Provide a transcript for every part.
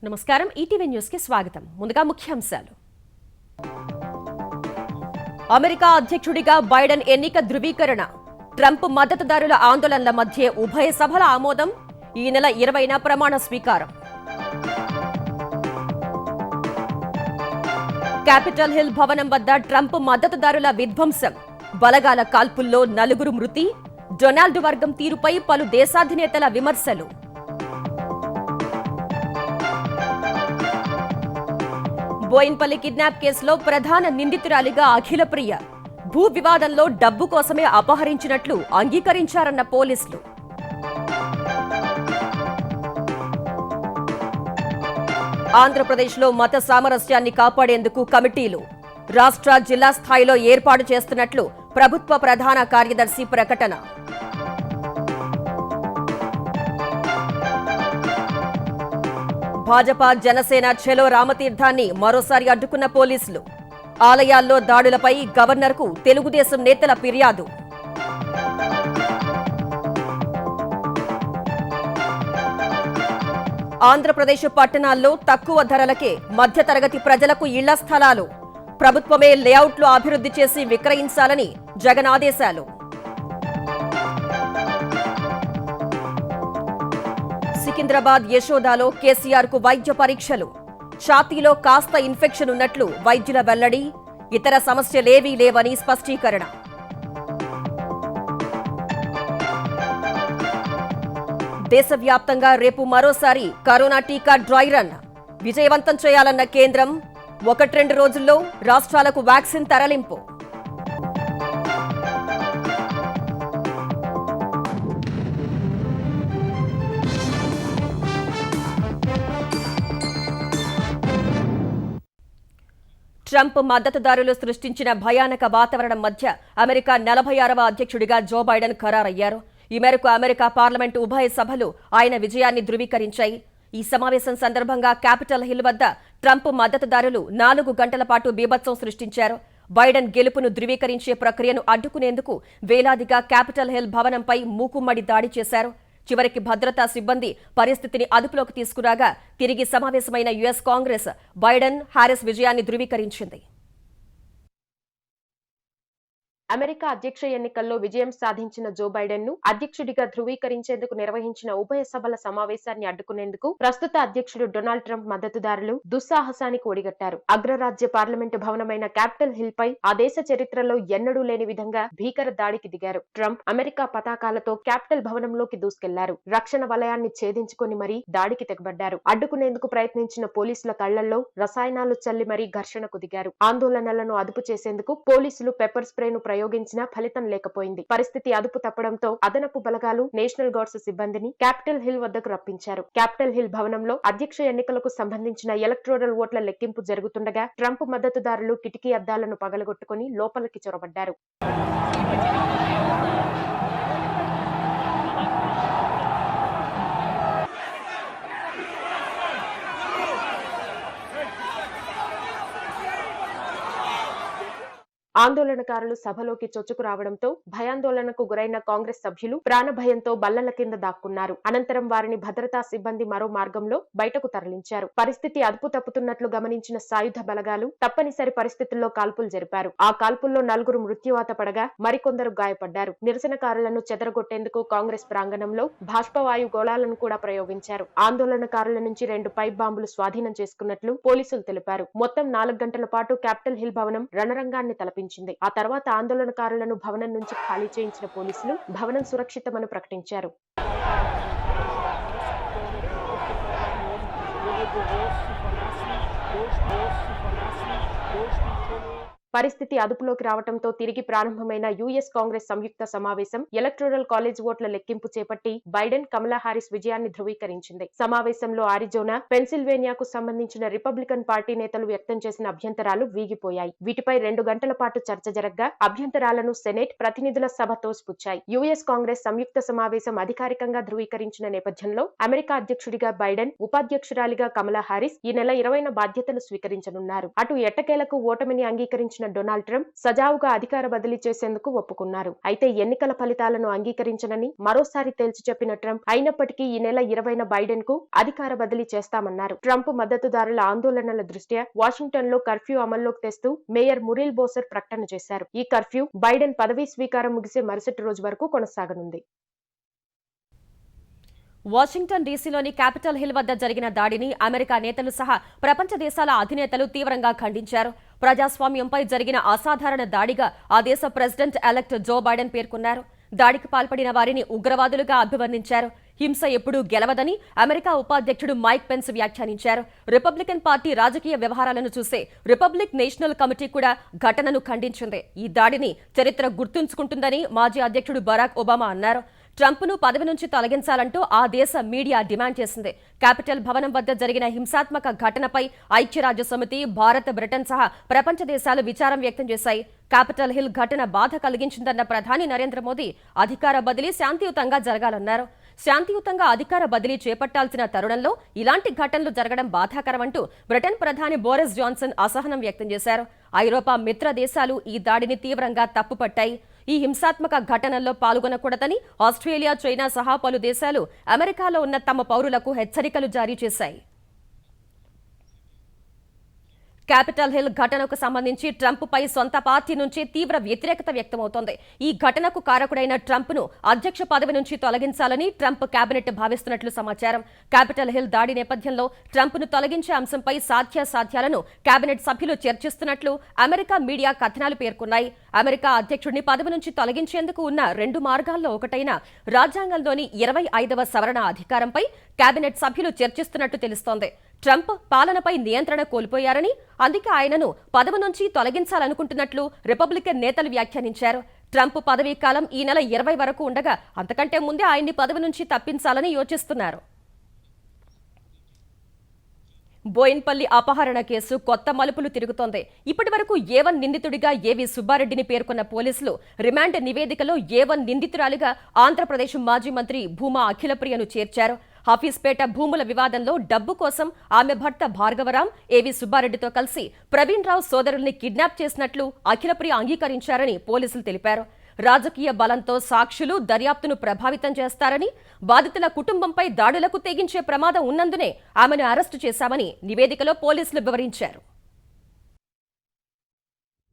నమస్కారం ETV news కి స్వాగతం. ముందుగా ముఖ్యాంశాలు. అమెరికా అధ్యక్షుడిగా బైడెన్ ఎన్నిక ధృవీకరణ. ట్రంప్ మద్దతుదారుల ఆందోళనల మధ్య ఉభయ సభల ఆమోదం. ఈ నెల 20న ప్రమాణ స్వీకారం. క్యాపిటల్ హిల్ భవనం వద్ద ట్రంప్ మద్దతుదారుల విధ్వంసం. బలగాల కాల్పుల్లో 4 మృతి. డొనాల్డ్ వర్గం తీరుపై పలు దేశాధినేతల విమర్శలు. బోయిన్పల్లి కిడ్నాప్ కేసులో ప్రధాన నిందితురాలిగా అఖిలప్రియ. భూ వివాదంలో డబ్బు కోసమే అపహరించినట్లు అంగీకరించారన్న పోలీసులు. ఆంధ్రప్రదేశ్లో మత సామరస్యాన్ని కాపాడేందుకు కమిటీలు. రాష్ట్ర జిల్లా స్థాయిలో ఏర్పాటు చేస్తున్నట్లు ప్రభుత్వ ప్రధాన కార్యదర్శి ప్రకటన. భాజపా జనసేన ఛలో రామతీర్థాన్ని మరోసారి అడ్డుకున్న పోలీసులు. ఆలయాల్లో దాడులపై గవర్నర్కు తెలుగుదేశం నేతల ఫిర్యాదు. ఆంధ్రప్రదేశ్ పట్టణాల్లో తక్కువ ధరలకే మధ్యతరగతి ప్రజలకు ఇళ్ల స్థలాలు. ప్రభుత్వమే లేఅవుట్లు అభివృద్ధి చేసి విక్రయించాలని జగన్ ఆదేశాలు. సికింద్రాబాద్ యశోదాలో కేసీఆర్ కు వైద్య పరీక్షలు. ఛాతీలో కాస్త ఇన్ఫెక్షన్ ఉన్నట్లు వైద్యుల వెల్లడి. ఇతర సమస్యలేవీ లేవని స్పష్టీకరణ. దేశవ్యాప్తంగా రేపు మరోసారి కరోనా టీకా డ్రై రన్ విజయవంతం చేయాలన్న కేంద్రం. 1-2 రోజుల్లో రాష్ట్రాలకు వ్యాక్సిన్ తరలింపు. ట్రంప్ మద్దతుదారులు సృష్టించిన భయానక వాతావరణం మధ్య అమెరికా 46వ అధ్యక్షుడిగా జో బైడెన్ ఖరారయ్యారు. ఈ మేరకు అమెరికా పార్లమెంటు ఉభయ సభలు ఆయన విజయాన్ని ధృవీకరించాయి. ఈ సమావేశం సందర్భంగా క్యాపిటల్ హిల్ వద్ద ట్రంప్ మద్దతుదారులు 4 గంటల పాటు బీభత్సం సృష్టించారు. బైడెన్ గెలుపును ధృవీకరించే ప్రక్రియను అడ్డుకునేందుకు వేలాదిగా క్యాపిటల్ హిల్ భవనంపై మూకుమ్మడి దాడి చేశారు. చివరికి భద్రతా సిబ్బంది పరిస్థితిని అదుపులోకి తీసుకురాగా తిరిగి సమావేశమైన యుఎస్ కాంగ్రెస్ బైడెన్ హారిస్ విజయాన్ని ధృవీకరించింది. అమెరికా అధ్యక్ష ఎన్నికల్లో విజయం సాధించిన జో బైడెన్ ను అధ్యక్షుడిగా ధృవీకరించేందుకు నిర్వహించిన ఉభయ సభల సమావేశాన్ని అడ్డుకునేందుకు ప్రస్తుత అధ్యక్షుడు డొనాల్డ్ ట్రంప్ మద్దతుదారులు దుస్సాహసానికి ఒడిగట్టారు. అగ్రరాజ్య పార్లమెంటు భవనమైన క్యాపిటల్ హిల్ పై ఆ దేశ చరిత్రలో ఎన్నడూ లేని విధంగా భీకర దాడికి దిగారు. ట్రంప్ అమెరికా పతాకాలతో క్యాపిటల్ భవనంలోకి దూసుకెళ్లారు. రక్షణ వలయాన్ని ఛేదించుకుని మరీ దాడికి తెగబడ్డారు. అడ్డుకునేందుకు ప్రయత్నించిన పోలీసుల కళ్లల్లో రసాయనాలు చల్లి మరీ ఘర్షణకు దిగారు. ఆందోళనలను అదుపు చేసేందుకు పోలీసులు పెప్పర్ స్ప్రేను ప్రయోగించినా ఫలితం లేకపోయింది. పరిస్థితి అదుపు తప్పడంతో అదనపు బలగాలు నేషనల్ గార్డ్స్ సిబ్బందిని క్యాపిటల్ హిల్ వద్దకు రప్పించారు. క్యాపిటల్ హిల్ భవనంలో అధ్యక్ష ఎన్నికలకు సంబంధించిన ఎలక్టోరల్ ఓట్ల లెక్కింపు జరుగుతుండగా ట్రంప్ మద్దతుదారులు కిటికీ అద్దాలను పగలగొట్టుకుని లోపలికి చొరబడ్డారు. ఆందోళనకారులు సభలోకి చొచ్చుకు రావడంతో భయాందోళనకు గురైన కాంగ్రెస్ సభ్యులు ప్రాణభయంతో బల్లల కింద దాక్కున్నారు. అనంతరం వారిని భద్రతా సిబ్బంది మరో మార్గంలో బయటకు తరలించారు. పరిస్థితి అదుపు తప్పుతున్నట్లు గమనించిన సాయుధ బలగాలు తప్పనిసరి పరిస్థితుల్లో కాల్పులు జరిపారు. ఆ కాల్పుల్లో 4 మృత్యువాత పడగా మరికొందరు గాయపడ్డారు. నిరసనకారులను చెదరగొట్టేందుకు కాంగ్రెస్ ప్రాంగణంలో బాష్పవాయు గోళాలను కూడా ప్రయోగించారు. ఆందోళనకారుల నుంచి 2 పైప్ బాంబులు స్వాధీనం చేసుకున్నట్లు పోలీసులు తెలిపారు. మొత్తం 4 గంటల పాటు క్యాపిటల్ హిల్ భవనం రణరంగాన్ని తలపించింది. ఆ తర్వాత ఆందోళనకారులను భవనం నుంచి ఖాళీ చేయించిన పోలీసులు భవనం సురక్షితమని ప్రకటించారు. పరిస్థితి అదుపులోకి రావడంతో తిరిగి ప్రారంభమైన యుఎస్ కాంగ్రెస్ సంయుక్త సమావేశం ఎలక్టోరల్ కాలేజ్ ఓట్ల లెక్కింపు చేపట్టి బైడెన్ కమలా హారిస్ విజయాన్ని ధృవీకరించింది. సమావేశంలో అరిజోనా, పెన్సిల్వేనియాకు సంబంధించిన రిపబ్లికన్ పార్టీ నేతలు వ్యక్తం చేసిన అభ్యంతరాలు వీగిపోయాయి. వీటిపై 2 గంటల పాటు చర్చ జరగ్గా అభ్యంతరాలను సెనేట్ ప్రతినిధుల సభ తోసిపుచ్చాయి. యుఎస్ కాంగ్రెస్ సంయుక్త సమావేశం అధికారికంగా ధృవీకరించిన నేపథ్యంలో అమెరికా అధ్యక్షుడిగా బైడెన్, ఉపాధ్యక్షురాలిగా కమలా హారిస్ ఈ నెల 20న బాధ్యతలు స్వీకరించనున్నారు. అటు ఎట్టకేలకు ఓటమిని అంగీకరించిన స్పందించిన డొనాల్డ్ ట్రంప్ సజావుగా అధికార బదిలీ చేసేందుకు ఒప్పుకున్నారు. అయితే ఎన్నికల ఫలితాలను అంగీకరించనని మరోసారి తేల్చి చెప్పిన ట్రంప్ అయినప్పటికీ ఈ నెల 20న బైడెన్ కు అధికార బదిలీ చేస్తామన్నారు. ట్రంప్ మద్దతుదారుల ఆందోళనల దృష్ట్యా వాషింగ్టన్ లో కర్ఫ్యూ అమల్లోకి తెస్తూ మేయర్ మురిల్ బోసర్ ప్రకటన చేశారు. ఈ కర్ఫ్యూ బైడెన్ పదవీ స్వీకారం ముగిసే మరుసటి రోజు వరకు కొనసాగనుంది. వాషింగ్టన్ డీసీలోని క్యాపిటల్ హిల్ వద్ద జరిగిన దాడిని అమెరికా నేతలు సహా ప్రపంచ దేశాల అధినేతలు తీవ్రంగా ఖండించారు. ప్రజాస్వామ్యంపై జరిగిన అసాధారణ దాడిగా ఆ దేశ ప్రెసిడెంట్ ఎలెక్ట్ జో బైడెన్ పేర్కొన్నారు. దాడికి పాల్పడిన వారిని ఉగ్రవాదులుగా అభివర్ణించారు. హింస ఎప్పుడూ గెలవదని అమెరికా ఉపాధ్యక్షుడు మైక్ పెన్స్ వ్యాఖ్యానించారు. రిపబ్లికన్ పార్టీ రాజకీయ వ్యవహారాలను చూసే రిపబ్లిక్ నేషనల్ కమిటీ కూడా ఘటనను ఖండించింది. ఈ దాడిని చరిత్ర గుర్తుంచుకుంటుందని మాజీ అధ్యక్షుడు బరాక్ ఒబామా అన్నారు. ట్రంప్ను పదవి నుంచి తొలగించాలంటూ ఆ దేశ మీడియా డిమాండ్ చేసింది. క్యాపిటల్ భవనం వద్ద జరిగిన హింసాత్మక ఘటనపై ఐక్యరాజ్యసమితి, భారత్, బ్రిటన్ సహా ప్రపంచ దేశాలు విచారం వ్యక్తం చేశాయి. క్యాపిటల్ హిల్ ఘటన బాధ కలిగించిందన్న ప్రధాని నరేంద్ర మోదీ అధికార బదిలీ శాంతియుతంగా జరగాలన్నారు. శాంతియుతంగా అధికార బదిలీ చేపట్టాల్సిన తరుణంలో ఇలాంటి ఘటనలు జరగడం బాధాకరమంటూ బ్రిటన్ ప్రధాని బోరిస్ జాన్సన్ అసహనం వ్యక్తం చేశారు. ఐరోపా మిత్ర దేశాలు ఈ దాడిని తీవ్రంగా తప్పుపట్టాయి. ఈ హింసాత్మక ఘటనల్లో పాల్గొనకూడదని ఆస్ట్రేలియా, చైనా సహా పలు దేశాలు అమెరికాలో ఉన్న తమ పౌరులకు హెచ్చరికలు జారీ చేశాయి. క్యాపిటల్ హిల్ ఘటనకు సంబంధించి ట్రంప్ పై సొంత పార్టీ నుంచి తీవ్ర వ్యతిరేకత వ్యక్తమవుతోంది. ఈ ఘటనకు కారకుడైన ట్రంప్ ను అధ్యక్ష పదవి నుంచి తొలగించాలని ట్రంప్ కేబినెట్ భావిస్తున్నట్లు సమాచారం. క్యాపిటల్ హిల్ దాడి నేపథ్యంలో ట్రంప్ ను తొలగించే అంశంపై సాధ్యాసాధ్యాలను కేబినెట్ సభ్యులు చర్చిస్తున్నట్లు అమెరికా మీడియా కథనాలు పేర్కొన్నాయి. అమెరికా అధ్యక్షుడిని పదవి నుంచి తొలగించేందుకు ఉన్న 2 మార్గాల్లో ఒకటైన రాజ్యాంగంలోని 25వ సవరణ అధికారంపై కేబినెట్ సభ్యులు చర్చిస్తున్నట్టు తెలుస్తోంది. ట్రంప్ పాలనపై నియంత్రణ కోల్పోయారని, అందుకే ఆయనను పదవి నుంచి తొలగించాలనుకుంటున్నట్లు రిపబ్లికన్ నేతలు వ్యాఖ్యానించారు. ట్రంప్ పదవీ కాలం ఈ నెల 20 వరకు ఉండగా అంతకంటే ముందే ఆయన్ని పదవి నుంచి తప్పించాలని యోచిస్తున్నారు. బోయిన్పల్లి అపహరణ కేసు కొత్త మలుపులు తిరుగుతోంది. ఇప్పటి వరకు A1 నిందితుడిగా ఏవి సుబ్బారెడ్డిని పేర్కొన్న పోలీసులు రిమాండ్ నివేదికలో A1 నిందితురాలిగా ఆంధ్రప్రదేశ్ మాజీ మంత్రి భూమా అఖిలప్రియను చేర్చారు. హఫీజ్పేట భూముల వివాదంలో డబ్బు కోసం ఆమె భర్త భార్గవరాం ఏవి సుబ్బారెడ్డితో కలిసి ప్రవీణ్ రావు సోదరుల్ని కిడ్నాప్ చేసినట్లు అఖిలప్రియ అంగీకరించారని పోలీసులు తెలిపారు. రాజకీయ బలంతో సాక్షులు దర్యాప్తును ప్రభావితం చేస్తారని, బాధితుల కుటుంబంపై దాడులకు తెగించే ప్రమాదం ఉన్నందునే ఆమెను అరెస్టు చేశామని నివేదికలో పోలీసులు వివరించారు.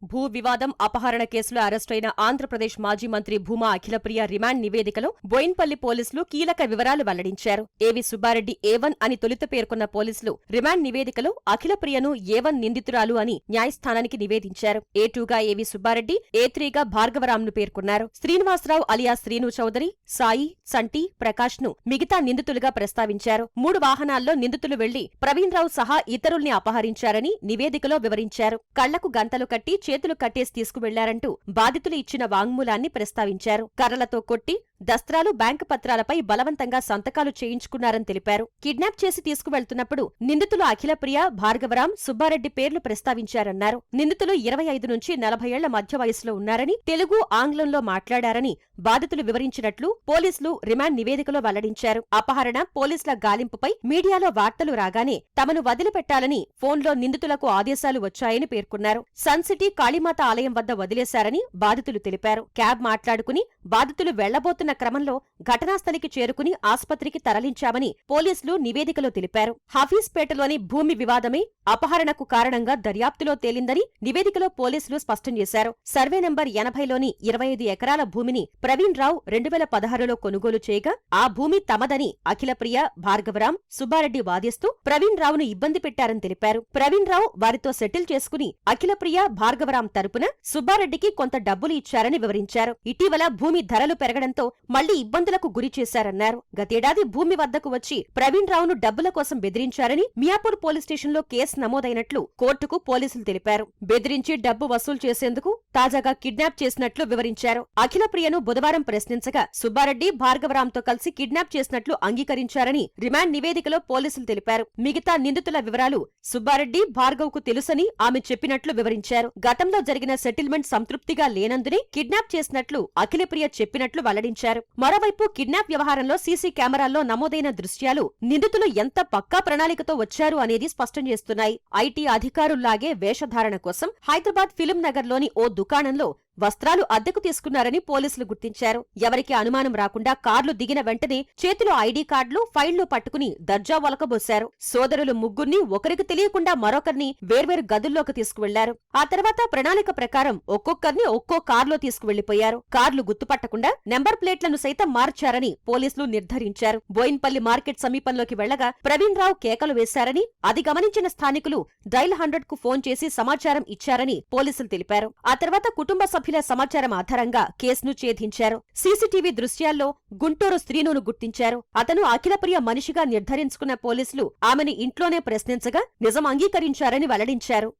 భూ వివాదం అపహరణ కేసులో అరెస్టైన ఆంధ్రప్రదేశ్ మాజీ మంత్రి భూమా అఖిలప్రియ రిమాండ్ నివేదికలో బోయిన్పల్లి పోలీసులు కీలక వివరాలు వెల్లడించారు. ఏవి సుబ్బారెడ్డి A1 అని తొలుత పేర్కొన్న పోలీసులు రిమాండ్ నివేదికలో అఖిలప్రియను A1 నిందితురాలు అని న్యాయస్థానానికి నివేదించారు. A2గా ఏవి సుబ్బారెడ్డి, A3గా భార్గవరాంను పేర్కొన్నారు. శ్రీనివాసరావు అలియా శ్రీను చౌదరి, సాయి, సంటి, ప్రకాష్ ను మిగతా నిందితులుగా ప్రస్తావించారు. 3 వాహనాల్లో నిందితులు వెళ్లి ప్రవీణ్ రావు సహా ఇతరుల్ని అపహరించారని నివేదికలో వివరించారు. కళ్లకు గంతలు కట్టి చేతులు కట్టేసి తీసుకువెళ్లారంటూ బాధితులు ఇచ్చిన వాంగ్మూలాన్ని ప్రస్తావించారు. కర్రలతో కొట్టి దస్త్రాలు, బ్యాంకు పత్రాలపై బలవంతంగా సంతకాలు చేయించుకున్నారని తెలిపారు. కిడ్నాప్ చేసి తీసుకువెళ్తున్నప్పుడు నిందితులు అఖిలప్రియ, భార్గవరాం, సుబ్బారెడ్డి పేర్లు ప్రస్తావించారన్నారు. నిందితులు 25 నుంచి 40 ఏళ్ల మధ్య వయసులో ఉన్నారని, తెలుగు, ఆంగ్లంలో మాట్లాడారని బాధితులు వివరించినట్లు పోలీసులు రిమాండ్ నివేదికలో వెల్లడించారు. అపహరణ, పోలీసుల గాలింపుపై మీడియాలో వార్తలు రాగానే తమను వదిలిపెట్టాలని ఫోన్లో నిందితులకు ఆదేశాలు వచ్చాయని పేర్కొన్నారు. సన్ సిటీ కాళీమాత ఆలయం వద్ద వదిలేశారని బాధితులు తెలిపారు. క్యాబ్ మాట్లాడుకుని బాధితులు వెళ్లబోతున్న క్రమంలో ఘటనాస్థలికి చేరుకుని ఆస్పత్రికి తరలించామని పోలీసులు నివేదికలో తెలిపారు. హఫీజ్పేటలోని భూమి వివాదమే అపహరణకు కారణంగా దర్యాప్తులో తేలిందని నివేదికలో పోలీసులు స్పష్టం చేశారు. సర్వే నంబర్ 80లోని 25 ఎకరాల భూమిని ప్రవీణ్ రావు 2016లో కొనుగోలు చేయగా ఆ భూమి తమదని అఖిలప్రియ, భార్గవరాం, సుబ్బారెడ్డి వాదిస్తూ ప్రవీణ్ రావును ఇబ్బంది పెట్టారని తెలిపారు. ప్రవీణ్ రావు వారితో సెటిల్ చేసుకుని అఖిలప్రియ, భార్గవరాం తరపున సుబ్బారెడ్డికి కొంత డబ్బులు ఇచ్చారని వివరించారు. ఇటీవల భూమి ధరలు పెరగడంతో మళ్లీ ఇబ్బందులకు గురి చేశారన్నారు. గతేడాది భూమి వద్దకు వచ్చి ప్రవీణ్ రావును డబ్బుల కోసం బెదిరించారని మియాపూర్ పోలీస్ స్టేషన్లో కేసు నమోదైనట్లు కోర్టుకు పోలీసులు తెలిపారు. బెదిరించి డబ్బు వసూలు చేసేందుకు తాజాగా కిడ్నాప్ చేసినట్లు వివరించారు. అఖిలప్రియను బుధవారం ప్రశ్నించగా సుబ్బారెడ్డి, భార్గవరాంతో కలిసి కిడ్నాప్ చేసినట్లు అంగీకరించారని రిమాండ్ నివేదికలో పోలీసులు తెలిపారు. మిగతా నిందితుల వివరాలు సుబ్బారెడ్డి, భార్గవ్కు తెలుసని ఆమె చెప్పినట్లు వివరించారు. గతంలో జరిగిన సెటిల్మెంట్ సంతృప్తిగా లేనందునే కిడ్నాప్ చేసినట్లు అఖిలప్రియ చెప్పినట్లు వెల్లడించారు. వెల్లడించారు. మరోవైపు కిడ్నాప్ వ్యవహారంలో సీసీ కెమెరాల్లో నమోదైన దృశ్యాలు నిందితులు ఎంత పక్కా ప్రణాళికతో వచ్చారు అనేది స్పష్టం చేస్తున్నాయి. ఐటీ అధికారుల్లాగే వేషధారణ కోసం హైదరాబాద్ ఫిలిం నగర్లోని ఓ దుకాణంలో వస్త్రాలు అద్దెకు తీసుకున్నారని పోలీసులు గుర్తించారు. ఎవరికి అనుమానం రాకుండా కార్లు దిగిన వెంటనే చేతిలో ఐడీ కార్డులు, ఫైళ్లు పట్టుకుని దర్జా ఒలకబోశారు. సోదరులు ముగ్గుర్ని ఒకరికి తెలియకుండా మరొకరిని వేర్వేరు గదుల్లోకి తీసుకువెళ్లారు. ఆ తర్వాత ప్రణాళిక ప్రకారం ఒక్కొక్కరిని ఒక్కో కార్లో తీసుకువెళ్లిపోయారు. కార్లు గుర్తుపట్టకుండా నెంబర్ ప్లేట్లను సైతం మార్చారని పోలీసులు నిర్ధారించారు. బోయిన్పల్లి మార్కెట్ సమీపంలోకి వెళ్లగా ప్రవీణ్ రావు కేకలు వేశారని, అది గమనించిన స్థానికులు డైల్ 100 కు ఫోన్ చేసి సమాచారం ఇచ్చారని పోలీసులు తెలిపారు. ఆ తర్వాత కుటుంబ సభ్యుల సమాచారం ఆధారంగా కేసును ఛేదించారు. సీసీటీవీ దృశ్యాల్లో గుంటూరు శ్రీనును గుర్తించారు. అతను అఖిలప్రియ మనిషిగా నిర్ధారించుకున్న పోలీసులు ఆమెను ఇంట్లోనే ప్రశ్నించగా నిజం అంగీకరించారని వెల్లడించారు.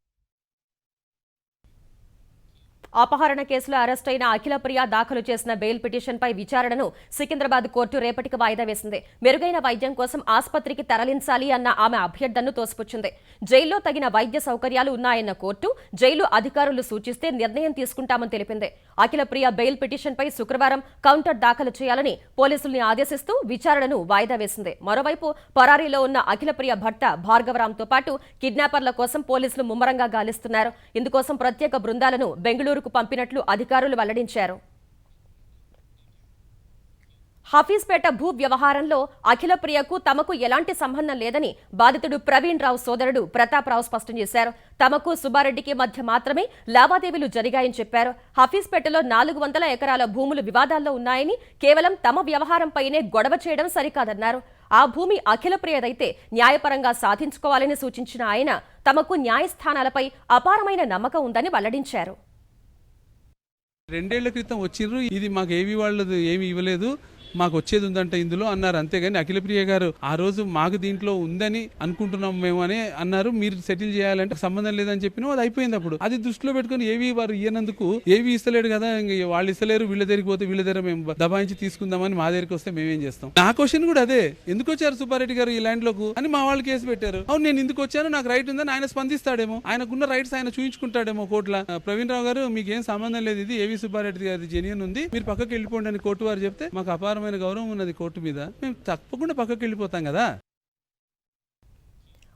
అపహరణ కేసులో అరెస్టైన అఖిలప్రియ దాఖలు చేసిన బెయిల్ పిటిషన్పై విచారణను సికింద్రాబాద్ కోర్టు రేపటికి వాయిదా వేసింది. మెరుగైన వైద్యం కోసం ఆసుపత్రికి తరలించాలి అన్న ఆమె అభ్యర్థనను తోసిపుచ్చింది. జైల్లో తగిన వైద్య సౌకర్యాలు ఉన్నాయన్న కోర్టు జైలు అధికారులు సూచిస్తే నిర్ణయం తీసుకుంటామని తెలిపింది. అఖిలప్రియ బెయిల్ పిటిషన్పై శుక్రవారం కౌంటర్ దాఖలు చేయాలని పోలీసుల్ని ఆదేశిస్తూ విచారణను వాయిదా వేసింది. మరోవైపు పరారీలో ఉన్న అఖిలప్రియ భర్త భార్గవరాంతో పాటు కిడ్నాపర్ల కోసం పోలీసులు ముమ్మరంగా గాలిస్తున్నారు. ఇందుకోసం ప్రత్యేక బృందాలను బెంగళూరుకు పంపినట్లు అధికారులు వెల్లడించారు. హఫీజ్పేట భూ వ్యవహారంలో అఖిలప్రియకు తమకు ఎలాంటి సంబంధం లేదని బాధితుడు ప్రవీణ్ రావు సోదరుడు ప్రతాప్ రావు స్పష్టం చేశారు. తమకు సుబ్బారెడ్డికి మధ్య మాత్రమే లావాదేవీలు జరిగాయని చెప్పారు. హఫీజ్పేటలో 400 ఎకరాల భూములు వివాదాల్లో ఉన్నాయని, కేవలం తమ వ్యవహారంపైనే గొడవ చేయడం సరికాదన్నారు. ఆ భూమి అఖిలప్రియదైతే న్యాయపరంగా సాధించుకోవాలని సూచించిన ఆయన తమకు న్యాయస్థానాలపై అపారమైన నమ్మకం ఉందని వెల్లడించారు. 2 ఏళ్ల క్రితం వచ్చిండ్రు, ఇది మాకు ఏవి వాళ్ళది ఏమి ఇవ్వలేదు, మాకు వచ్చేది ఉందంట ఇందులో అన్నారు. అంతేగాని అఖిలప్రియ గారు ఆ రోజు మాకు దీంట్లో ఉందని అనుకుంటున్నాం మేము అని అన్నారు. మీరు సెటిల్ చేయాలంటే సంబంధం లేదని చెప్పినా అది అయిపోయింది. అప్పుడు అది దృష్టిలో పెట్టుకుని ఏవి వారు ఇయ్యనందుకు ఏవి ఇస్తలేడు కదా, వాళ్ళు ఇస్తలేరు, వీళ్ళ దగ్గరికి పోతే వీళ్ళ దగ్గర మేము దబాయించి తీసుకుందామని మా దగ్గరికి వస్తే మేమేం చేస్తాం. నా క్వశ్చన్ కూడా అదే, ఎందుకు వచ్చారు సుబ్బారెడ్డి గారు ఈ ల్యాండ్ లోకి అని మా వాళ్ళు కేసు పెట్టారు. అవును, నేను ఎందుకు వచ్చాను, నాకు రైట్ ఉందని ఆయన స్పందిస్తాడేమో, ఆయనకున్న రైట్స్ ఆయన చూయించుకుంటాడేమో కోర్టులో. ప్రవీణ్ రావు గారు మీకు ఏం సంబంధం లేదు, ఇది ఏవి సుబ్బారెడ్డి గారి జెన్యూన్ ఉంది, మీరు పక్కకి వెళ్ళిపోండి అని కోర్టు వారు చెప్తే మాకు అపారమైన గౌరవం ఉన్నది కోర్టు మీద, మేము తప్పకుండా పక్కకి వెళ్ళిపోతాం కదా.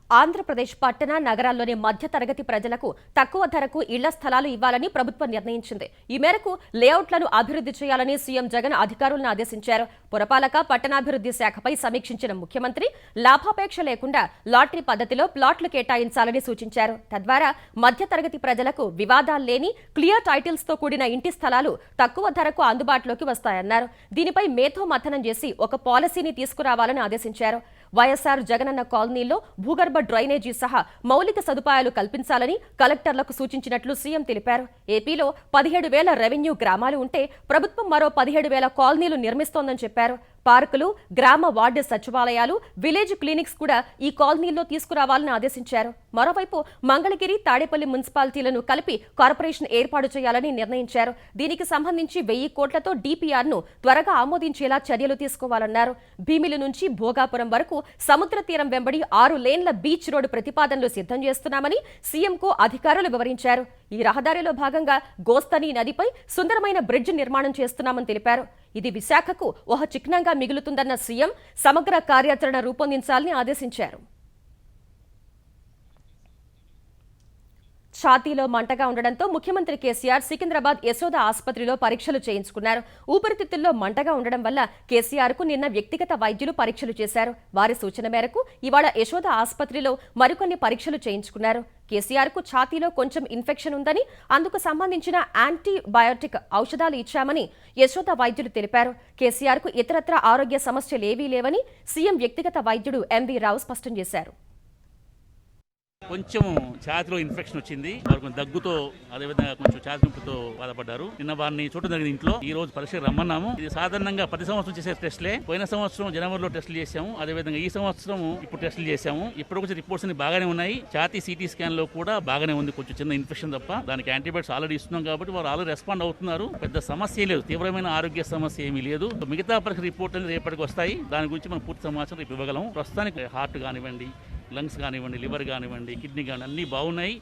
ఆంధ్రప్రదేశ్ పట్టణ నగరాల్లోని మధ్యతరగతి ప్రజలకు తక్కువ ధరకు ఇళ్ల స్థలాలు ఇవ్వాలని ప్రభుత్వం నిర్ణయించింది. ఈ మేరకు లేఅవుట్లను అభివృద్ధి చేయాలని సీఎం జగన్ అధికారులను ఆదేశించారు. పురపాలక పట్టణాభివృద్ధి శాఖపై సమీక్షించిన ముఖ్యమంత్రి లాభాపేక్ష లేకుండా లాటరీ పద్ధతిలో ప్లాట్లు కేటాయించాలని సూచించారు. తద్వారా మధ్యతరగతి ప్రజలకు వివాదాలు లేని క్లియర్ టైటిల్స్ తో కూడిన ఇంటి స్థలాలు తక్కువ ధరకు అందుబాటులోకి వస్తాయన్నారు. దీనిపై మేధో మథనం చేసి ఒక పాలసీని తీసుకురావాలని ఆదేశించారు. వైఎస్ఆర్ జగనన్న కాలనీలో భూగర్భ డ్రైనేజీ సహా మౌలిక సదుపాయాలు కల్పించాలని కలెక్టర్లకు సూచించినట్లు సీఎం తెలిపారు. ఏపీలో 17,000 రెవెన్యూ గ్రామాలు ఉంటే ప్రభుత్వం మరో 17,000 కాలనీలు నిర్మిస్తోందని చెప్పారు. పార్కులు, గ్రామ వార్డు సచివాలయాలు, విలేజ్ క్లినిక్స్ కూడా ఈ కాలనీల్లో తీసుకురావాలని ఆదేశించారు. మరోవైపు మంగళగిరి, తాడేపల్లి మున్సిపాలిటీలను కలిపి కార్పొరేషన్ ఏర్పాటు చేయాలని నిర్ణయించారు. దీనికి సంబంధించి 1000 కోట్లతో డీపీఆర్ను త్వరగా ఆమోదించేలా చర్యలు తీసుకోవాలన్నారు. భీమిలి నుంచి భోగాపురం వరకు సముద్ర తీరం వెంబడి 6 లేన్ల బీచ్ రోడ్డు ప్రతిపాదనలు సిద్ధం చేస్తున్నామని సీఎంకు అధికారులు వివరించారు. ఈ రహదారిలో భాగంగా గోస్తని నదిపై సుందరమైన బ్రిడ్జ్ నిర్మాణం చేస్తున్నామని తెలిపారు. ఇది విశాఖకు ఒక చిహ్నంగా మిగులుతుందన్న సీఎం సమగ్ర కార్యాచరణ రూపొందించాలని ఆదేశించారు. ఛాతీలో మంటగా ఉండడంతో ముఖ్యమంత్రి కేసీఆర్ సికింద్రాబాద్ యశోద ఆసుపత్రిలో పరీక్షలు చేయించుకున్నారు. ఊపిరితిత్తుల్లో మంటగా ఉండడం వల్ల కేసీఆర్ కు నిన్న వ్యక్తిగత వైద్యులు పరీక్షలు చేశారు. వారి సూచన మేరకు ఇవాళ యశోద ఆసుపత్రిలో మరికొన్ని పరీక్షలు చేయించుకున్నారు. కేసీఆర్ కు ఛాతీలో కొంచెం ఇన్ఫెక్షన్ ఉందని, అందుకు సంబంధించిన యాంటీబయాటిక్ ఔషధాలు ఇచ్చామని యశోద వైద్యులు తెలిపారు. కేసీఆర్ కు ఇతరత్రా ఆరోగ్య సమస్యలేవీ లేవని సీఎం వ్యక్తిగత వైద్యుడు ఎంవీ రావు స్పష్టం చేశారు. కొంచెం ఛాతిలో ఇన్ఫెక్షన్ వచ్చింది, వారు కొంచెం దగ్గుతో అదేవిధంగా కొంచెం ఛాతి నొప్పితో బాధపడ్డారు. నిన్న వారిని చూడడం జరిగింది ఇంట్లో. ఈ రోజు పరీక్ష రమ్మన్నాము. ఇది సాధారణంగా ప్రతి సంవత్సరం చేసే టెస్ట్లే. పోయిన సంవత్సరం జనవరిలో టెస్టులు చేశాము, అదేవిధంగా ఈ సంవత్సరం ఇప్పుడు టెస్టులు చేశాము. ఇప్పుడు కొంచెం రిపోర్ట్స్ అన్ని బాగానే ఉన్నాయి. ఛాతీ సిటీ స్కాన్ లో కూడా బాగానే ఉంది, కొంచెం చిన్న ఇన్ఫెక్షన్ తప్ప. దానికి యాంటీబయాటిక్స్ ఆల్రెడీ ఇస్తున్నాం కాబట్టి వారు ఆల్రెడీ రెస్పాండ్ అవుతున్నారు. పెద్ద సమస్య లేదు, తీవ్రమైన ఆరోగ్య సమస్య ఏమీ లేదు. మిగతా పరీక్ష రిపోర్ట్ అనేది రేపటికి వస్తాయి. దాని గురించి మనం పూర్తి సమాచారం రేపు ఇవ్వగలం. ప్రస్తుతానికి హార్ట్ కానివ్వండి, లంగ్స్ కానివ్వండి, లివర్ కానివ్వండి, కిడ్నీ కానివ్వండి, అన్నీ బాగున్నాయి.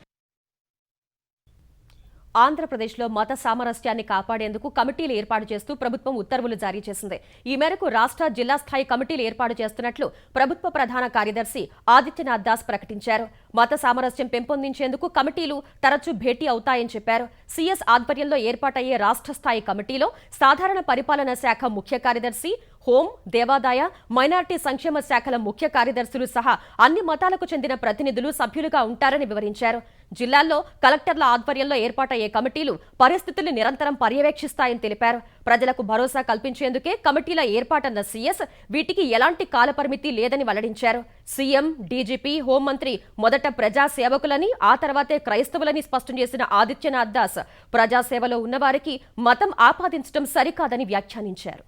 ఆంధ్రప్రదేశ్లో మత సామరస్యాన్ని కాపాడేందుకు కమిటీలు ఏర్పాటు చేస్తూ ప్రభుత్వం ఉత్తర్వులు జారీ చేసింది. ఈ మేరకు రాష్ట్ర జిల్లా స్థాయి కమిటీలు ఏర్పాటు చేస్తున్నట్లు ప్రభుత్వ ప్రధాన కార్యదర్శి ఆదిత్యనాథ్ దాస్ ప్రకటించారు. మత సామరస్యం పెంపొందించేందుకు కమిటీలు తరచూ భేటీ అవుతాయని చెప్పారు. సీఎస్ ఆధ్వర్యంలో ఏర్పాటయ్యే రాష్ట్ర స్థాయి కమిటీలో సాధారణ పరిపాలనా శాఖ ముఖ్య కార్యదర్శి, హోం, దేవాదాయ, మైనార్టీ సంక్షేమ శాఖల ముఖ్య కార్యదర్శులు సహా అన్ని మతాలకు చెందిన ప్రతినిధులు సభ్యులుగా ఉంటారని వివరించారు. జిల్లాల్లో కలెక్టర్ల ఆధ్వర్యంలో ఏర్పాటయ్యే కమిటీలు పరిస్థితులు నిరంతరం పర్యవేక్షిస్తాయని తెలిపారు. ప్రజలకు భరోసా కల్పించేందుకే కమిటీల ఏర్పాటన్న సీఎస్ వీటికి ఎలాంటి కాలపరిమితి లేదని వెల్లడించారు. సీఎం, డీజీపీ, హోంమంత్రి మొదట ప్రజా సేవకులని, ఆ తర్వాతే క్రైస్తవులని స్పష్టం చేసిన ఆదిత్యనాథ్ దాస్ ప్రజాసేవలో ఉన్నవారికి మతం ఆపాదించడం సరికాదని వ్యాఖ్యానించారు.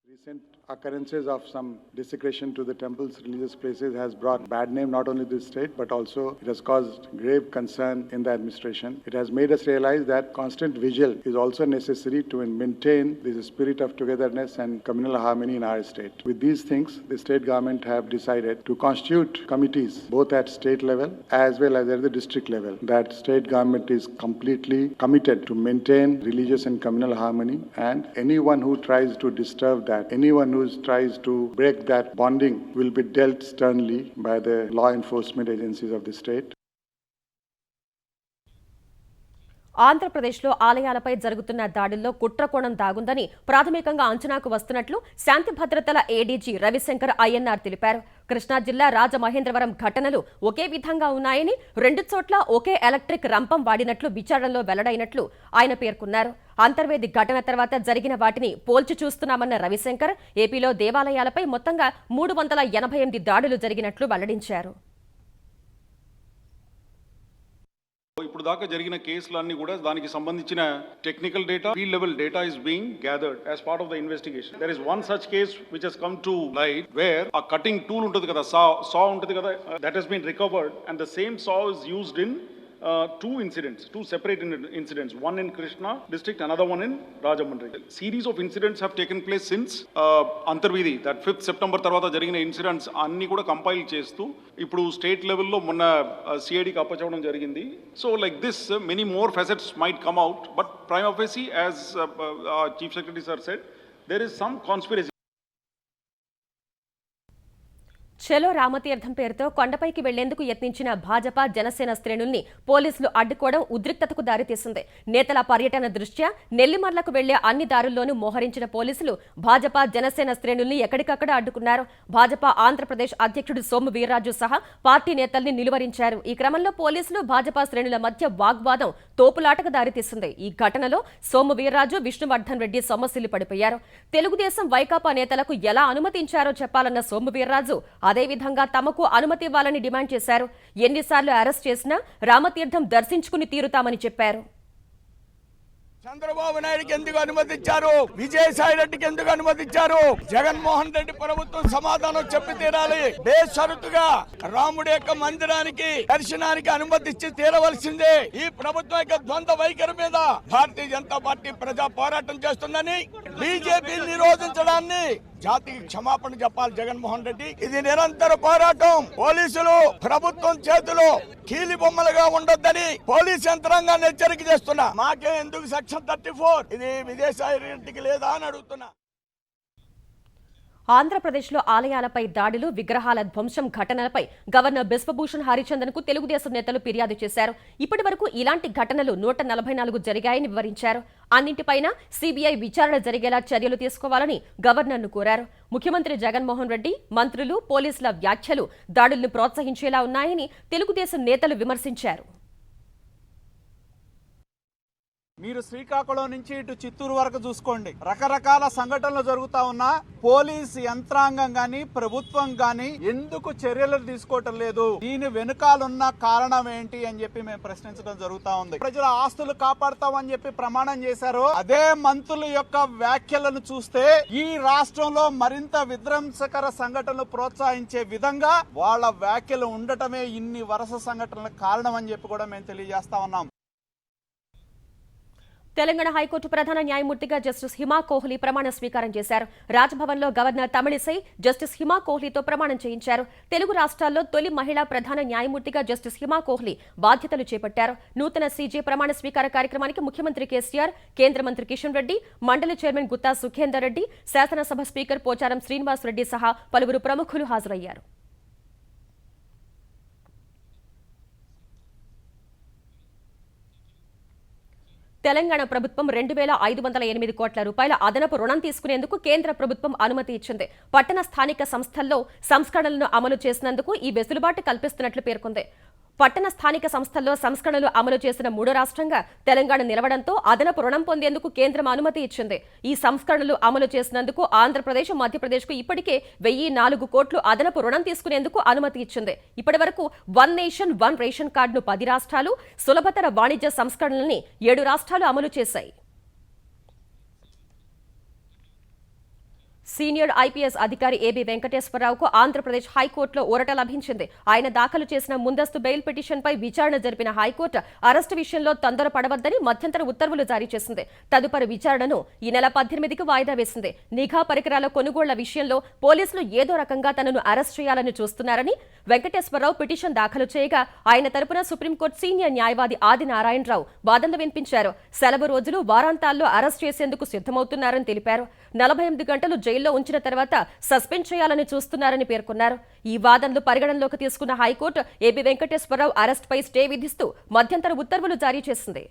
Recent occurrences of some desecration to the temples, religious places has brought bad name not only to the state but also it has caused grave concern in the administration. It has made us realize that constant vigil is also necessary to maintain this spirit of togetherness and communal harmony in our state. With these things, the state government have decided to constitute committees both at state level as well as at the district level. That state government is completely committed to maintain religious and communal harmony, and anyone who tries to disturb that, anyone who tries to break that bonding will be dealt sternly by the law enforcement agencies of the state. ఆంధ్రప్రదేశ్లో ఆలయాలపై జరుగుతున్న దాడుల్లో కుట్రకోణం దాగుందని ప్రాథమికంగా అంచనాకు వస్తున్నట్లు శాంతి భద్రతల ADG Ravishankar Ayyanar తెలిపారు. కృష్ణా జిల్లా రాజమహేంద్రవరం ఘటనలు ఒకే విధంగా ఉన్నాయని, 2 చోట్ల ఒకే ఎలక్ట్రిక్ రంపం వాడినట్లు విచారణలో వెల్లడైనట్లు ఆయన పేర్కొన్నారు. అంతర్వేది ఘటన తర్వాత జరిగిన వాటిని పోల్చి చూస్తున్నామన్న రవిశంకర్ ఏపీలో దేవాలయాలపై మొత్తంగా 388 దాడులు జరిగినట్లు వెల్లడించారు. ఇప్పుడు దాకా జరిగిన కేసులన్నీ కూడా దానికి సంబంధించిన technical data, field level data is being gathered as part of the investigation. There is one such case which has come to light where a cutting tool ఉంటుంది కదా, సా ఉంటుంది కదా, that has been recovered and the same saw is used in two separate incidents, one in Krishna district, another one in Rajahmundry. Series of incidents have taken place since Antarvedi, that 5th September tarvata jarigina incidents anni kuda compile chestu ippudu state level lo monna CID ki appachavadam jarigindi. So like this many more facets might come out, but prima facie, as Chief Secretary sir said, there is some conspiracy. చలో రామతీర్థం పేరుతో కొండపైకి వెళ్లేందుకు యత్నించిన భాజపా, జనసేన శ్రేణుల్ని పోలీసులు అడ్డుకోవడం ఉద్రిక్తతకు దారితీసింది. నేతల పర్యటన దృష్ట్యా నెల్లిమర్లకు వెళ్లే అన్ని దారుల్లోనూ మోహరించిన పోలీసులు భాజపా, జనసేన శ్రేణుల్ని ఎక్కడికక్కడ అడ్డుకున్నారు. భాజపా ఆంధ్రప్రదేశ్ అధ్యక్షుడు సోము వీర్రాజు సహా పార్టీ నేతల్ని నిలువరించారు. ఈ క్రమంలో పోలీసులు, భాజపా శ్రేణుల మధ్య వాగ్వాదం తోపులాటకు దారితీసింది. ఈ ఘటనలో సోము వీర్రాజు, విష్ణువర్ధన్ రెడ్డి సొమ్మసిల్లి పడిపోయారు. తెలుగుదేశం, వైకాపా నేతలకు ఎలా అనుమతించారో చెప్పాలన్న సోము వీర్రాజు అదేవిధంగా తమకు అనుమతి ఇవ్వాలని డిమాండ్ చేశారు. ఎన్నిసార్లు అరెస్ట్ చేసినా రామతీర్థం దర్శించుకుని తీరుతామని చెప్పారు. చంద్రబాబు నాయుడుకి ఎందుకు అనుమతించారు? విజయసాయి రెడ్డికి ఎందుకు అనుమతించారు? జగన్మోహన్ రెడ్డి ప్రభుత్వం సమాధానం చెప్పి తీరాలి. బేషరతుగా రాముడి యొక్క మందిరానికి, దర్శనానికి అనుమతి ఇచ్చి తీరవలసిందే. ఈ ప్రభుత్వం యొక్క ద్వంద్వ వైఖరి మీద భారతీయ జనతా పార్టీ ప్రజా పోరాటం చేస్తుందని, బీజేపీ నిరోధించడాన్ని జాతికి క్షమాపణ చెప్పాలి జగన్మోహన్ రెడ్డి. ఇది నిరంతర పోరాటం. పోలీసులు ప్రభుత్వం చేతిలో కీలి బొమ్మలుగా ఉండొద్దని పోలీస్ యంత్రాంగాన్ని హెచ్చరిక చేస్తున్నా. మాకే ఎందుకు సెక్షన్ 34 ఇది విదేశాయి రెడ్డికి లేదా అని అడుగుతున్నా. ఆంధ్రప్రదేశ్లో ఆలయాలపై దాడులు, విగ్రహాల ధ్వంసం ఘటనలపై గవర్నర్ బిశ్వభూషణ్ హరిచందన్ కు తెలుగుదేశం నేతలు ఫిర్యాదు చేశారు. ఇప్పటి వరకు ఇలాంటి ఘటనలు 144 జరిగాయని వివరించారు. అన్నింటిపైన సీబీఐ విచారణ జరిగేలా చర్యలు తీసుకోవాలని గవర్నర్ను కోరారు. ముఖ్యమంత్రి జగన్మోహన్ రెడ్డి, మంత్రులు, పోలీసుల వ్యాఖ్యలు దాడులను ప్రోత్సహించేలా ఉన్నాయని తెలుగుదేశం నేతలు విమర్శించారు. మీరు శ్రీకాకుళం నుంచి ఇటు చిత్తూరు వరకు చూసుకోండి, రకరకాల సంఘటనలు జరుగుతా ఉన్నా పోలీస్ యంత్రాంగం గాని, ప్రభుత్వం గాని ఎందుకు చర్యలు తీసుకోవటం లేదు? దీని వెనుకాలన్న కారణం ఏంటి అని చెప్పి మేము ప్రశ్నించడం జరుగుతా ఉంది. ప్రజల ఆస్తులు కాపాడతామని చెప్పి ప్రమాణం చేశారు. అదే మంత్రుల యొక్క వ్యాఖ్యలను చూస్తే ఈ రాష్ట్రంలో మరింత విధ్వంసకర సంఘటనలు ప్రోత్సహించే విధంగా వాళ్ళ వ్యాఖ్యలు ఉండటమే ఇన్ని వరుస సంఘటనలకు కారణం అని చెప్పి కూడా మేము తెలియజేస్తా ఉన్నాం. తెలంగాణ హైకోర్టు ప్రధాన న్యాయమూర్తిగా జస్టిస్ హిమా కోహ్లీ ప్రమాణ స్వీకారం చేశారు. రాజ్భవన్లో గవర్నర్ తమిళిసై జస్టిస్ హిమా కోహ్లీతో ప్రమాణం చేయించారు. తెలుగు రాష్ట్రాల్లో తొలి మహిళా ప్రధాన న్యాయమూర్తిగా జస్టిస్ హిమా కోహ్లీ బాధ్యతలు చేపట్టారు. నూతన సీజే ప్రమాణ స్వీకార కార్యక్రమానికి ముఖ్యమంత్రి కేసీఆర్, కేంద్ర మంత్రి కిషన్ రెడ్డి, మండలి చైర్మన్ గుత్తా సుఖేందర్ రెడ్డి, శాసనసభ స్పీకర్ పోచారం శ్రీనివాస్ రెడ్డి సహా పలువురు ప్రముఖులు హాజరయ్యారు. తెలంగాణ ప్రభుత్వం 2,508 కోట్ల రూపాయల అదనపు రుణం తీసుకునేందుకు కేంద్ర ప్రభుత్వం అనుమతి ఇచ్చింది. పట్టణ స్థానిక సంస్థల్లో సంస్కరణలను అమలు చేసినందుకు ఈ వెసులుబాటు కల్పిస్తున్నట్లు పేర్కొంది. పట్టణ స్థానిక సంస్థల్లో సంస్కరణలు అమలు చేసిన మూడో రాష్ట్రంగా తెలంగాణ నిలవడంతో అదనపు రుణం పొందేందుకు కేంద్రం అనుమతి ఇచ్చింది. ఈ సంస్కరణలు అమలు చేసినందుకు ఆంధ్రప్రదేశ్, మధ్యప్రదేశ్కు ఇప్పటికే 1,004 కోట్లు అదనపు రుణం తీసుకునేందుకు అనుమతి ఇచ్చింది. ఇప్పటి వరకు 1 నేషన్ 1 రేషన్ కార్డును 10 రాష్ట్రాలు, సులభతర వాణిజ్య సంస్కరణల్ని 7 రాష్ట్రాలు అమలు చేశాయి. సీనియర్ ఐపీఎస్ అధికారి ఏబీ వెంకటేశ్వరరావుకు ఆంధ్రప్రదేశ్ హైకోర్టులో ఊరట లభించింది. ఆయన దాఖలు చేసిన ముందస్తు బెయిల్ పిటిషన్పై విచారణ జరిపిన హైకోర్టు అరెస్టు విషయంలో తొందరపడవద్దని మధ్యంతర ఉత్తర్వులు జారీ చేసింది. తదుపరి విచారణను ఈ నెల 18కి వాయిదా వేసింది. నిఘా పరికరాల కొనుగోళ్ల విషయంలో పోలీసులు ఏదో రకంగా తనను అరెస్ట్ చేయాలని చూస్తున్నారని వెంకటేశ్వరరావు పిటిషన్ దాఖలు చేయగా ఆయన తరపున సుప్రీంకోర్టు సీనియర్ న్యాయవాది ఆదినారాయణరావు వాదనలు వినిపించారు. సెలవు రోజులు, వారాంతాల్లో అరెస్ట్ చేసేందుకు సిద్ధమవుతున్నారని తెలిపారు. 48 గంటలు జైల్లో ఉంచిన తర్వాత సస్పెండ్ చేయాలని చూస్తున్నారని పేర్కొన్నారు. ఈ వాదనలు పరిగణనలోకి తీసుకున్న హైకోర్టు ఏబీ వెంకటేశ్వరరావు అరెస్టుపై స్టే విధిస్తూ మధ్యంతర ఉత్తర్వులు జారీ చేసింది.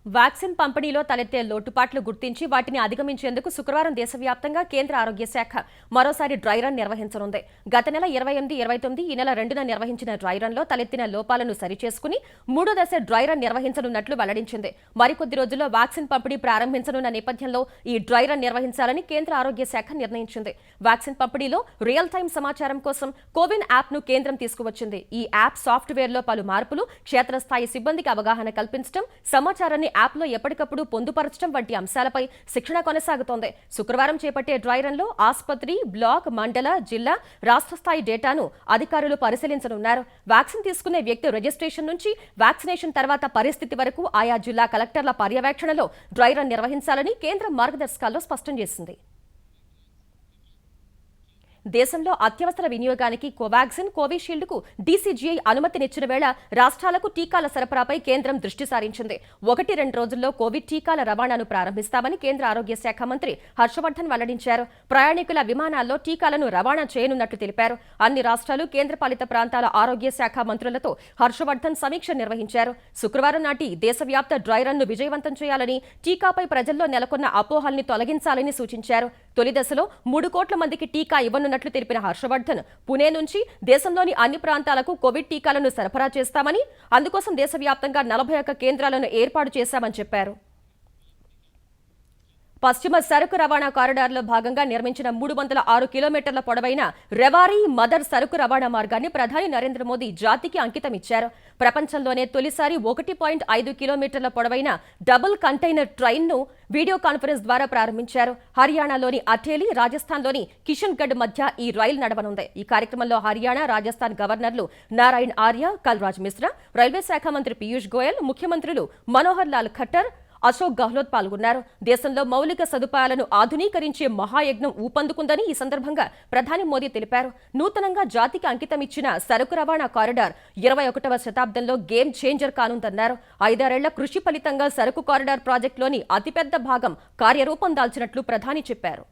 వ్యాక్సిన్ పంపిణీలో తలెత్తే లోటుపాట్లు గుర్తించి వాటిని అధిగమించేందుకు శుక్రవారం దేశవ్యాప్తంగా కేంద్ర ఆరోగ్య శాఖ మరోసారి డ్రై రన్ నిర్వహించనుంది. గత నెల 28, 29 ఈ నెల 2న నిర్వహించిన డ్రై రన్లో తలెత్తిన లోపాలను సరిచేసుకుని 3వ దశ డ్రై రన్ నిర్వహించనున్నట్లు వెల్లడించింది. మరికొద్ది రోజుల్లో వ్యాక్సిన్ పంపిణీ ప్రారంభించనున్న నేపథ్యంలో ఈ డ్రై రన్ నిర్వహించాలని కేంద్ర ఆరోగ్య శాఖ నిర్ణయించింది. వ్యాక్సిన్ పంపిణీలో రియల్ టైం సమాచారం కోసం కోవిన్ యాప్ను కేంద్రం తీసుకువచ్చింది. ఈ యాప్ సాఫ్ట్వేర్లో పలు మార్పులు, క్షేత్రస్థాయి సిబ్బందికి అవగాహన కల్పించడం, సమాచారాన్ని యాప్లో ఎప్పటికప్పుడు పొందుపరచడం వంటి అంశాలపై శిక్షణ కొనసాగుతోంది. శుక్రవారం చేపట్టే డ్రై రన్లో ఆసుపత్రి, బ్లాక్, మండల, జిల్లా, రాష్ట్ర స్థాయి డేటాను అధికారులు పరిశీలించనున్నారు. వ్యాక్సిన్ తీసుకునే వ్యక్తి రిజిస్ట్రేషన్ నుంచి వ్యాక్సినేషన్ తర్వాత పరిస్థితి వరకు ఆయా జిల్లా కలెక్టర్ల పర్యవేక్షణలో డ్రై రన్ నిర్వహించాలని కేంద్రం మార్గదర్శకాల్లో స్పష్టం చేసింది. దేశంలో అత్యవసర వినియోగానికి కోవాక్సిన్, కోవిషీల్డ్కు డీసీజీఐ అనుమతినిచ్చిన వేళ రాష్ట్రాలకు టీకాల సరఫరాపై కేంద్రం దృష్టి సారించింది. 1-2 రోజుల్లో కోవిడ్ టీకాల రవాణాను ప్రారంభిస్తామని కేంద్ర ఆరోగ్య శాఖ మంత్రి హర్షవర్ధన్ వెల్లడించారు. ప్రయాణికుల విమానాల్లో టీకాలను రవాణా చేయనున్నట్లు తెలిపారు. అన్ని రాష్ట్రాలు, కేంద్రపాలిత ప్రాంతాల ఆరోగ్య శాఖ మంత్రులతో హర్షవర్ధన్ సమీక్ష నిర్వహించారు. శుక్రవారం నాటి దేశవ్యాప్త డ్రై రన్ను విజయవంతం చేయాలని, టీకాపై ప్రజల్లో నెలకొన్న అపోహల్ని తొలగించాలని సూచించారు. తొలి దశలో 3 కోట్ల మందికి టీకా ఇవ్వనున్నట్లు తెలిపిన హర్షవర్ధన్ పుణే నుంచి దేశంలోని అన్ని ప్రాంతాలకు కోవిడ్ టీకాలను సరఫరా చేస్తామని, అందుకోసం దేశవ్యాప్తంగా 41 కేంద్రాలను ఏర్పాటు చేశామని చెప్పారు. పశ్చిమ సరుకు రవాణా కారిడార్లో భాగంగా నిర్మించిన 306 కిలోమీటర్ల పొడవైన రెవారీ మదర్ సరుకు రవాణా మార్గాన్ని ప్రధాని నరేంద్ర మోదీ జాతికి అంకితం ఇచ్చారు. ప్రపంచంలోనే తొలిసారి 1.5 కిలోమీటర్ల పొడవైన డబుల్ కంటైనర్ ట్రైన్ను వీడియో కాన్ఫరెన్స్ ద్వారా ప్రారంభించారు. హర్యానాలోని అటేలి, రాజస్థాన్లోని కిషన్గఢ్ మధ్య ఈ రైలు నడవనుంది. ఈ కార్యక్రమంలో హర్యానా, రాజస్థాన్ గవర్నర్లు నారాయణ్ ఆర్య, కల్రాజ్ మిశ్రా, రైల్వే శాఖ మంత్రి పీయూష్ గోయల్, ముఖ్యమంత్రులు మనోహర్ లాల్ ఖట్టర్, అశోక్ గెహ్లోట్ పాల్గొన్నారు. దేశంలో మౌలిక సదుపాయాలను ఆధునీకరించే మహాయజ్ఞం ఊపందుకుందని ఈ సందర్భంగా ప్రధాని మోదీ తెలిపారు. నూతనంగా జాతికి అంకితం ఇచ్చిన సరుకు రవాణా కారిడార్ 21వ శతాబ్దంలో గేమ్ చేంజర్ కానుందన్నారు. 5 కృషి ఫలితంగా సరుకు కారిడార్ ప్రాజెక్టులోని అతిపెద్ద భాగం కార్యరూపం దాల్చినట్లు ప్రధాని చెప్పారు.